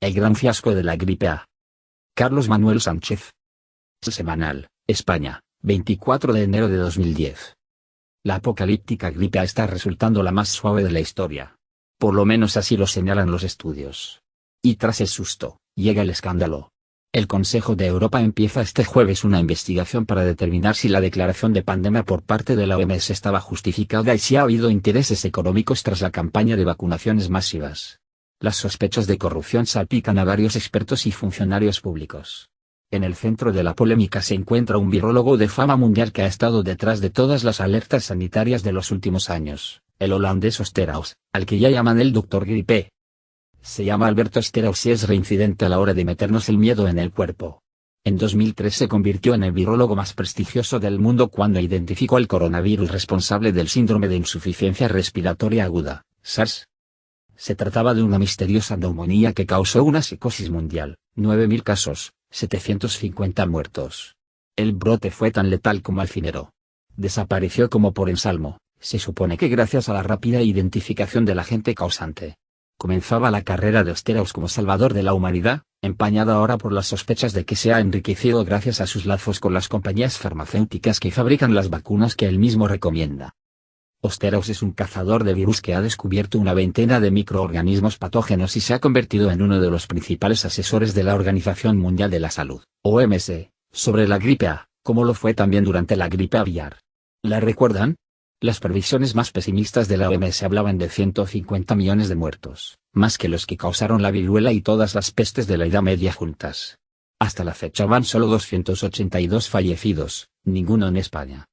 El gran fiasco de la gripe A. Carlos Manuel Sánchez. Semanal, España, 24 de enero de 2010. La apocalíptica gripe A está resultando la más suave de la historia. Por lo menos así lo señalan los estudios. Y tras el susto, llega el escándalo. El Consejo de Europa empieza este jueves una investigación para determinar si la declaración de pandemia por parte de la OMS estaba justificada y si ha habido intereses económicos tras la campaña de vacunaciones masivas. Las sospechas de corrupción salpican a varios expertos y funcionarios públicos. En el centro de la polémica se encuentra un virólogo de fama mundial que ha estado detrás de todas las alertas sanitarias de los últimos años, el holandés Osterhaus, al que ya llaman el Dr. Gripe. Se llama Alberto Osterhaus y es reincidente a la hora de meternos el miedo en el cuerpo. En 2003 se convirtió en el virólogo más prestigioso del mundo cuando identificó el coronavirus responsable del síndrome de insuficiencia respiratoria aguda, SARS. Se trataba de una misteriosa neumonía que causó una psicosis mundial, 9.000 casos, 750 muertos. El brote fue tan letal como alfinero. Desapareció como por ensalmo, se supone que gracias a la rápida identificación del agente causante. Comenzaba la carrera de Osterhaus como salvador de la humanidad, empañada ahora por las sospechas de que se ha enriquecido gracias a sus lazos con las compañías farmacéuticas que fabrican las vacunas que él mismo recomienda. Osterhaus es un cazador de virus que ha descubierto una veintena de microorganismos patógenos y se ha convertido en uno de los principales asesores de la Organización Mundial de la Salud, OMS, sobre la gripe A, como lo fue también durante la gripe aviar. ¿La recuerdan? Las previsiones más pesimistas de la OMS hablaban de 150 millones de muertos, más que los que causaron la viruela y todas las pestes de la Edad Media juntas. Hasta la fecha van solo 282 fallecidos, ninguno en España.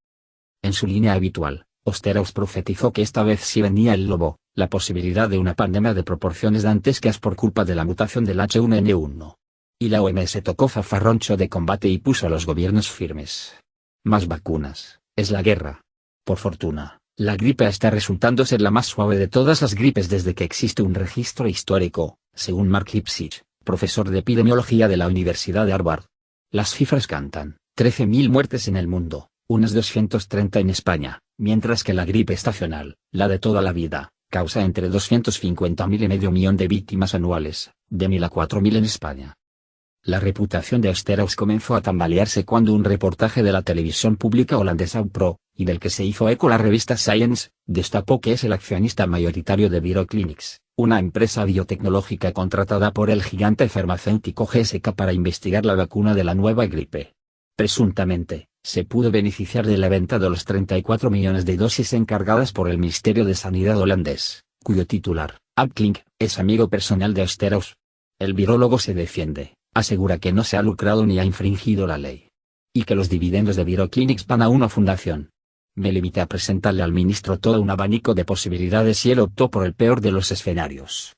En su línea habitual, Osterhaus profetizó que esta vez sí venía el lobo, la posibilidad de una pandemia de proporciones dantescas por culpa de la mutación del H1N1. Y la OMS tocó zafarroncho de combate y puso a los gobiernos firmes. Más vacunas, es la guerra. Por fortuna, la gripe A está resultando ser la más suave de todas las gripes desde que existe un registro histórico, según Mark Lipsitch, profesor de epidemiología de la Universidad de Harvard. Las cifras cantan, 13.000 muertes en el mundo, unas 230 en España, mientras que la gripe estacional, la de toda la vida, causa entre 250.000 y medio millón de víctimas anuales, de 1.000 a 4.000 en España. La reputación de Osterhaus comenzó a tambalearse cuando un reportaje de la televisión pública holandesa UPRO, y del que se hizo eco la revista Science, destapó que es el accionista mayoritario de Viroclinics, una empresa biotecnológica contratada por el gigante farmacéutico GSK para investigar la vacuna de la nueva gripe. Presuntamente, se pudo beneficiar de la venta de los 34 millones de dosis encargadas por el Ministerio de Sanidad holandés, cuyo titular, Ab Klink, es amigo personal de Osterhaus. El virólogo se defiende, asegura que no se ha lucrado ni ha infringido la ley. Y que los dividendos de Viroclinics van a una fundación. Me limité a presentarle al ministro todo un abanico de posibilidades y él optó por el peor de los escenarios.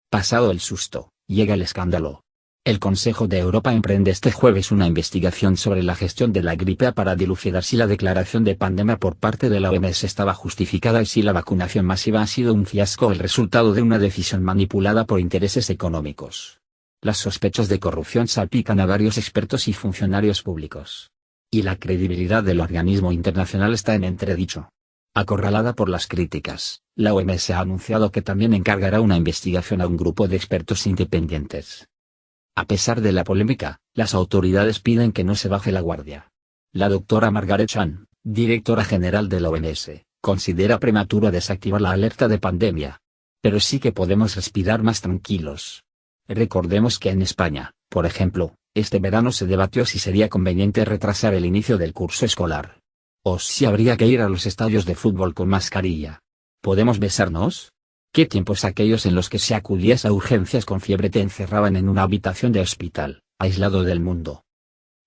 Pasado el susto, llega el escándalo. El Consejo de Europa emprende este jueves una investigación sobre la gestión de la gripe A para dilucidar si la declaración de pandemia por parte de la OMS estaba justificada y si la vacunación masiva ha sido un fiasco o el resultado de una decisión manipulada por intereses económicos. Las sospechas de corrupción salpican a varios expertos y funcionarios públicos. Y la credibilidad del organismo internacional está en entredicho. Acorralada por las críticas, la OMS ha anunciado que también encargará una investigación a un grupo de expertos independientes. A pesar de la polémica, las autoridades piden que no se baje la guardia. La doctora Margaret Chan, directora general de la OMS, considera prematuro desactivar la alerta de pandemia. Pero sí que podemos respirar más tranquilos. Recordemos que en España, por ejemplo, este verano se debatió si sería conveniente retrasar el inicio del curso escolar. O si habría que ir a los estadios de fútbol con mascarilla. ¿Podemos besarnos? ¿Qué tiempos aquellos en los que si acudías a urgencias con fiebre te encerraban en una habitación de hospital, aislado del mundo?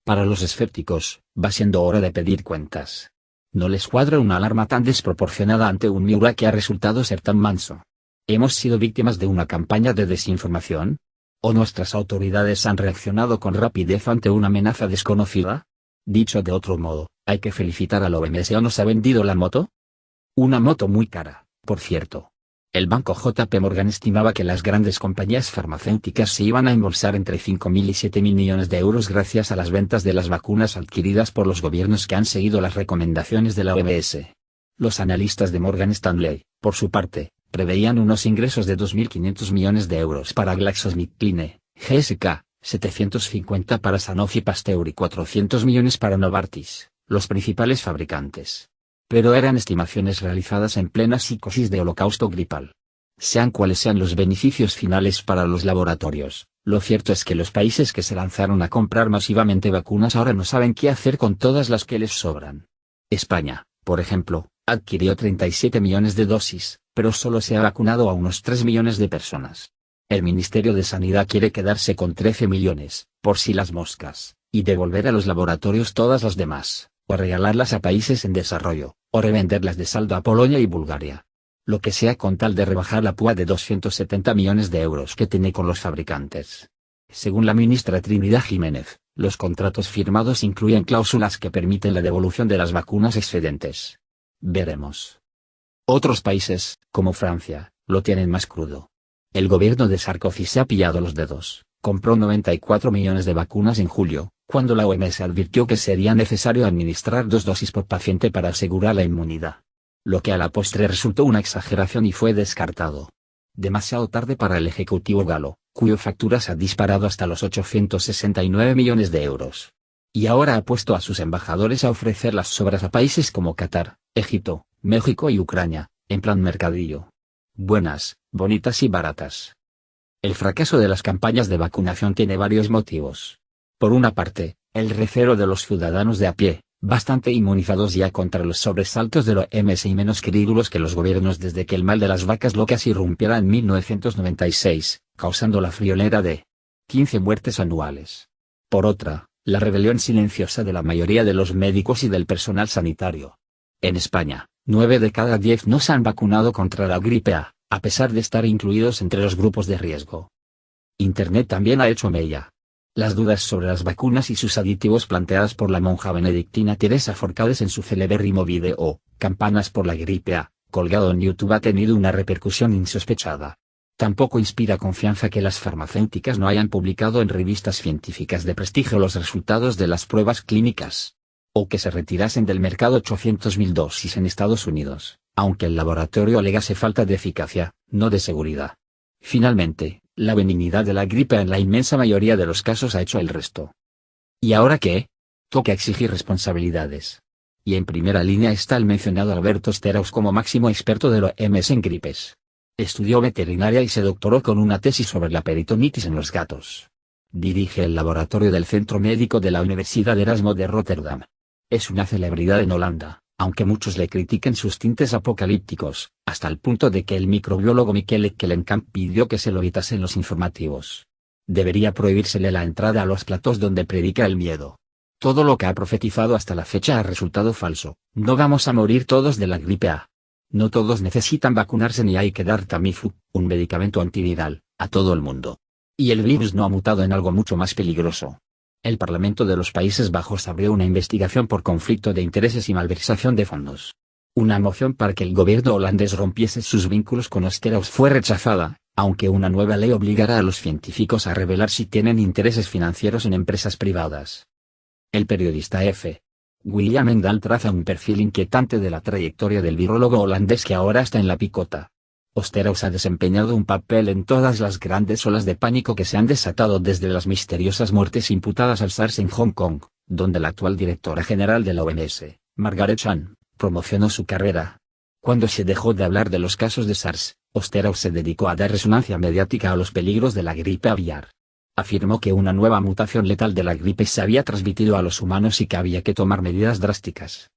Para los escépticos, va siendo hora de pedir cuentas. ¿No les cuadra una alarma tan desproporcionada ante un Miura que ha resultado ser tan manso? ¿Hemos sido víctimas de una campaña de desinformación? ¿O nuestras autoridades han reaccionado con rapidez ante una amenaza desconocida? Dicho de otro modo, ¿hay que felicitar a la OMS o nos ha vendido la moto? Una moto muy cara, por cierto. El banco JP Morgan estimaba que las grandes compañías farmacéuticas se iban a embolsar entre 5.000 y 7.000 millones de euros gracias a las ventas de las vacunas adquiridas por los gobiernos que han seguido las recomendaciones de la OMS. Los analistas de Morgan Stanley, por su parte, preveían unos ingresos de 2.500 millones de euros para GlaxoSmithKline, GSK, 750 para Sanofi Pasteur y 400 millones para Novartis, los principales fabricantes. Pero eran estimaciones realizadas en plena psicosis de holocausto gripal. Sean cuales sean los beneficios finales para los laboratorios, lo cierto es que los países que se lanzaron a comprar masivamente vacunas ahora no saben qué hacer con todas las que les sobran. España, por ejemplo, adquirió 37 millones de dosis, pero solo se ha vacunado a unos 3 millones de personas. El Ministerio de Sanidad quiere quedarse con 13 millones, por si las moscas, y devolver a los laboratorios todas las demás, o regalarlas a países en desarrollo, o revenderlas de saldo a Polonia y Bulgaria. Lo que sea con tal de rebajar la púa de 270 millones de euros que tiene con los fabricantes. Según la ministra Trinidad Jiménez, los contratos firmados incluyen cláusulas que permiten la devolución de las vacunas excedentes. Veremos. Otros países, como Francia, lo tienen más crudo. El gobierno de Sarkozy se ha pillado los dedos, compró 94 millones de vacunas en julio, cuando la OMS advirtió que sería necesario administrar 2 dosis por paciente para asegurar la inmunidad. Lo que a la postre resultó una exageración y fue descartado. Demasiado tarde para el ejecutivo galo, cuyo factura se ha disparado hasta los 869 millones de euros. Y ahora ha puesto a sus embajadores a ofrecer las sobras a países como Qatar, Egipto, México y Ucrania, en plan mercadillo. Buenas, bonitas y baratas. El fracaso de las campañas de vacunación tiene varios motivos. Por una parte, el recelo de los ciudadanos de a pie, bastante inmunizados ya contra los sobresaltos de la OMS y menos crédulos que los gobiernos desde que el mal de las vacas locas irrumpiera en 1996, causando la friolera de 15 muertes anuales. Por otra, la rebelión silenciosa de la mayoría de los médicos y del personal sanitario. En España, 9 de cada 10 no se han vacunado contra la gripe A pesar de estar incluidos entre los grupos de riesgo. Internet también ha hecho mella. Las dudas sobre las vacunas y sus aditivos planteadas por la monja benedictina Teresa Forcades en su celebérrimo video, Campanas por la gripe A, colgado en YouTube ha tenido una repercusión insospechada. Tampoco inspira confianza que las farmacéuticas no hayan publicado en revistas científicas de prestigio los resultados de las pruebas clínicas. O que se retirasen del mercado 800.000 dosis en Estados Unidos, aunque el laboratorio alegase falta de eficacia, no de seguridad. Finalmente, la benignidad de la gripe en la inmensa mayoría de los casos ha hecho el resto. ¿Y ahora qué? Toca exigir responsabilidades. Y en primera línea está el mencionado Alberto Steraus como máximo experto de la OMS en gripes. Estudió veterinaria y se doctoró con una tesis sobre la peritonitis en los gatos. Dirige el laboratorio del Centro Médico de la Universidad Erasmo de Rotterdam. Es una celebridad en Holanda, aunque muchos le critiquen sus tintes apocalípticos, hasta el punto de que el microbiólogo Michele Kellenkamp pidió que se lo evitasen los informativos. Debería prohibírsele la entrada a los platos donde predica el miedo. Todo lo que ha profetizado hasta la fecha ha resultado falso. No vamos a morir todos de la gripe A. No todos necesitan vacunarse ni hay que dar Tamiflu, un medicamento antiviral, a todo el mundo. Y el virus no ha mutado en algo mucho más peligroso. El Parlamento de los Países Bajos abrió una investigación por conflicto de intereses y malversación de fondos. Una moción para que el gobierno holandés rompiese sus vínculos con Steraus fue rechazada, aunque una nueva ley obligará a los científicos a revelar si tienen intereses financieros en empresas privadas. El periodista F. William Engdahl traza un perfil inquietante de la trayectoria del virólogo holandés que ahora está en la picota. Steraus ha desempeñado un papel en todas las grandes olas de pánico que se han desatado desde las misteriosas muertes imputadas al SARS en Hong Kong, donde la actual directora general de la OMS, Margaret Chan, promocionó su carrera. Cuando se dejó de hablar de los casos de SARS, Steraus se dedicó a dar resonancia mediática a los peligros de la gripe aviar. Afirmó que una nueva mutación letal de la gripe se había transmitido a los humanos y que había que tomar medidas drásticas.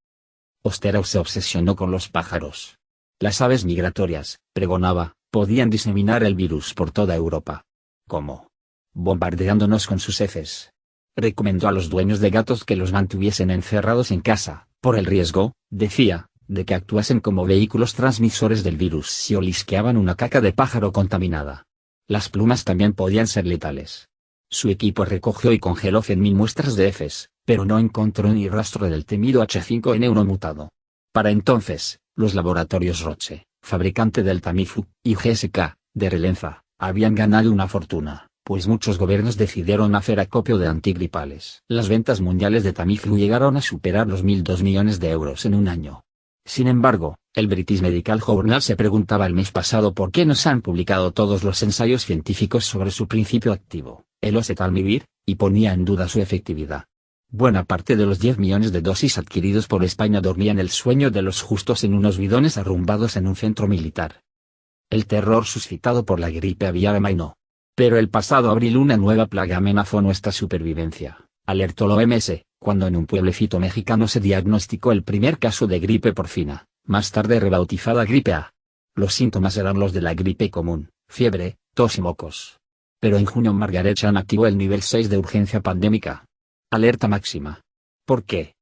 Steraus se obsesionó con los pájaros. Las aves migratorias, pregonaba, podían diseminar el virus por toda Europa. ¿Cómo? Bombardeándonos con sus heces. Recomendó a los dueños de gatos que los mantuviesen encerrados en casa, por el riesgo, decía, de que actuasen como vehículos transmisores del virus si olisqueaban una caca de pájaro contaminada. Las plumas también podían ser letales. Su equipo recogió y congeló 100.000 muestras de heces, pero no encontró ni rastro del temido H5N1 mutado. Para entonces, los laboratorios Roche, fabricante del Tamiflu, y GSK, de Relenza, habían ganado una fortuna, pues muchos gobiernos decidieron hacer acopio de antigripales. Las ventas mundiales de Tamiflu llegaron a superar los 1.002 millones de euros en un año. Sin embargo, el British Medical Journal se preguntaba el mes pasado por qué no se han publicado todos los ensayos científicos sobre su principio activo, el oseltamivir, y ponía en duda su efectividad. Buena parte de los 10 millones de dosis adquiridos por España dormían el sueño de los justos en unos bidones arrumbados en un centro militar. El terror suscitado por la gripe aviar amainó. Pero el pasado abril una nueva plaga amenazó nuestra supervivencia, alertó la OMS, cuando en un pueblecito mexicano se diagnosticó el primer caso de gripe porcina, más tarde rebautizada gripe A. Los síntomas eran los de la gripe común, fiebre, tos y mocos. Pero en junio Margaret Chan activó el nivel 6 de urgencia pandémica. Alerta máxima. ¿Por qué?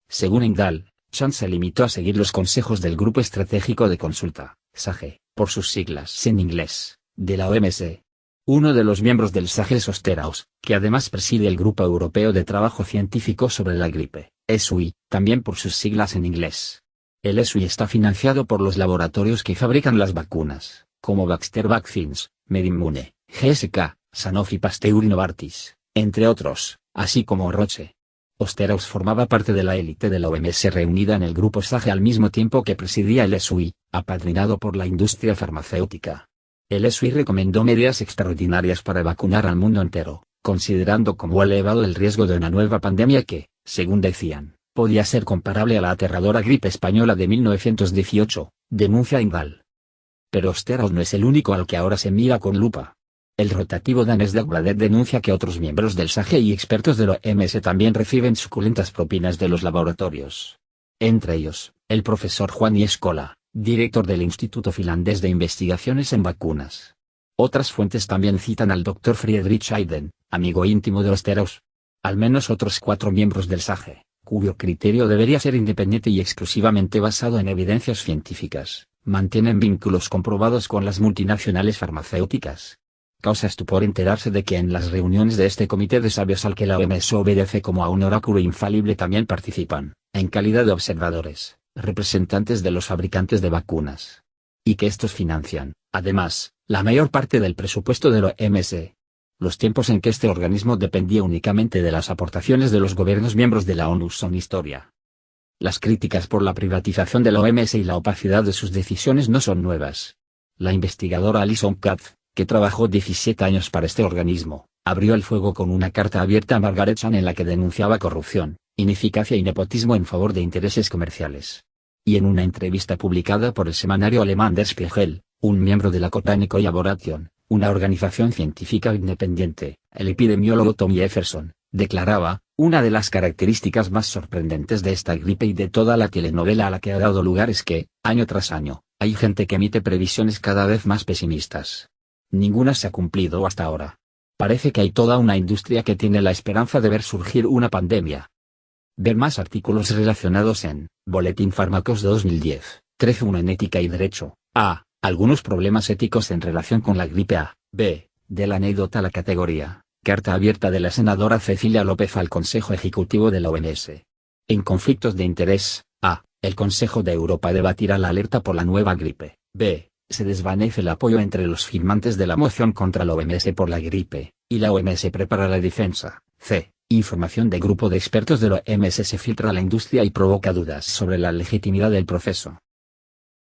Según Engdahl, Chan se limitó a seguir los consejos del Grupo Estratégico de Consulta, SAGE, por sus siglas en inglés, de la OMS. Uno de los miembros del SAGE es Osterhaus, que además preside el Grupo Europeo de Trabajo Científico sobre la Gripe, ESUI, también por sus siglas en inglés. El ESUI está financiado por los laboratorios que fabrican las vacunas, como Baxter Vaccines, MedImmune, GSK, Sanofi Pasteur y Novartis, entre otros, así como Roche. Osterhaus formaba parte de la élite de la OMS reunida en el grupo SAGE al mismo tiempo que presidía el ESUI, apadrinado por la industria farmacéutica. El ESUI recomendó medidas extraordinarias para vacunar al mundo entero, considerando como elevado el riesgo de una nueva pandemia que, según decían, podía ser comparable a la aterradora gripe española de 1918, denuncia Engdahl. Pero Osterhaus no es el único al que ahora se mira con lupa. El rotativo danés Dagbladet denuncia que otros miembros del SAGE y expertos de la OMS también reciben suculentas propinas de los laboratorios. Entre ellos, el profesor Juan Escola, director del Instituto Finlandés de Investigaciones en Vacunas. Otras fuentes también citan al Dr. Friedrich Hayden, amigo íntimo de Osterhaus. Al menos otros 4 miembros del SAGE, cuyo criterio debería ser independiente y exclusivamente basado en evidencias científicas, mantienen vínculos comprobados con las multinacionales farmacéuticas. Causa estupor enterarse de que en las reuniones de este comité de sabios al que la OMS obedece como a un oráculo infalible también participan, en calidad de observadores, representantes de los fabricantes de vacunas. Y que estos financian, además, la mayor parte del presupuesto de la OMS. Los tiempos en que este organismo dependía únicamente de las aportaciones de los gobiernos miembros de la ONU son historia. Las críticas por la privatización de la OMS y la opacidad de sus decisiones no son nuevas. La investigadora Alison Katz, que trabajó 17 años para este organismo, abrió el fuego con una carta abierta a Margaret Chan en la que denunciaba corrupción, ineficacia y nepotismo en favor de intereses comerciales. Y en una entrevista publicada por el semanario alemán Der Spiegel, un miembro de la Cochrane Collaboration, una organización científica independiente, el epidemiólogo Tommy Jefferson, declaraba: una de las características más sorprendentes de esta gripe y de toda la telenovela a la que ha dado lugar es que, año tras año, hay gente que emite previsiones cada vez más pesimistas. Ninguna se ha cumplido hasta ahora. Parece que hay toda una industria que tiene la esperanza de ver surgir una pandemia. Ver más artículos relacionados en Boletín Fármacos de 2010, 13.1 en Ética y Derecho. A. Algunos problemas éticos en relación con la gripe A. B. De la anécdota a la categoría. Carta abierta de la senadora Cecilia López al Consejo Ejecutivo de la OMS. En conflictos de interés. A. El Consejo de Europa debatirá la alerta por la nueva gripe. B. Se desvanece el apoyo entre los firmantes de la moción contra la OMS por la gripe, y la OMS prepara la defensa. C. Información de grupo de expertos de la OMS se filtra a la industria y provoca dudas sobre la legitimidad del proceso.